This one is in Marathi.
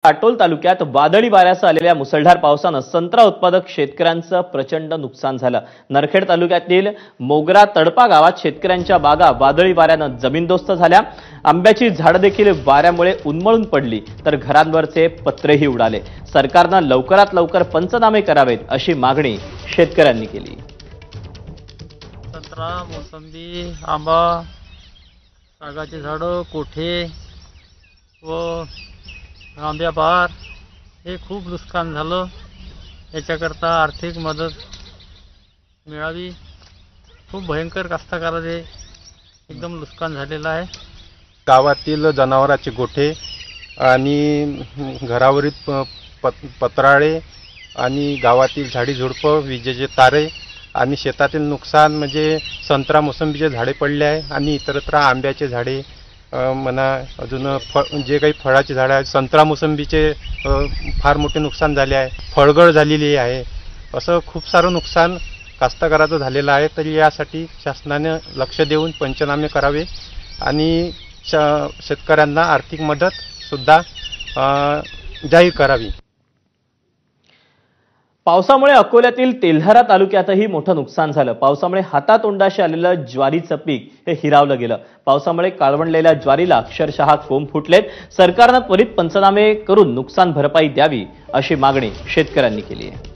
काटोल तालुक्यात वादळी वाऱ्यासह आलेल्या मुसळधार पावसानं संत्रा उत्पादक शेतकऱ्यांचं प्रचंड नुकसान झालं। नरखेड तालुक्यातील मोगरा तडपा गावात शेतकऱ्यांच्या बागा वादळी वाऱ्यानं जमीनदोस्त झाल्या। आंब्याची झाडं देखील वाऱ्यामुळे उन्मळून पडली तर घरांवरचे पत्रेही उडाले। सरकारनं लवकरात लवकर पंचनामे करावेत अशी मागणी शेतकऱ्यांनी केली। संत्रा, मोसंबी, आंबा, सागाची झाडं, कोठे व आंब्या बहार हे खूप नुकसान झालं। याच्याकरता आर्थिक मदत मिळावी। खूप भयंकर कास्तकाराचे एकदम नुकसान झालेलं आहे। गावातील जनावरांचे गोठे आणि घरावरील पत्राळे आणि गावातील झाडी झुडपं, विजेचे तारे आणि शेतातील नुकसान म्हणजे संत्रा मोसंबीचे झाडे पडले आहे आणि इतरत्र आंब्याचे झाडे म्हणा, अजून जे काही फळाची झाडे आहेत, संत्रा मोसंबीचे फार मोठे नुकसान झाले आहे। फळगळ झालेली आहे। असं खूप सारं नुकसान कास्तकाराचं झालेलं आहे। तरी यासाठी शासनाने लक्ष देऊन पंचनामे करावे आणि शेतकऱ्यांना आर्थिक मदत सुद्धा जाहीर करावी। पावसामुळे अकोल्यातील तेल्हारा तालुक्यातही मोठं नुकसान झालं। पावसामुळे हातातोंडाशी आलेलं ज्वारीचं पीक हे हिरावलं गेलं। पावसामुळे काळवंडलेल्या ज्वारीला अक्षरशः कोंब फुटलेत। सरकारनं त्वरित पंचनामे करून नुकसान भरपाई द्यावी अशी मागणी शेतकऱ्यांनी केली आहे।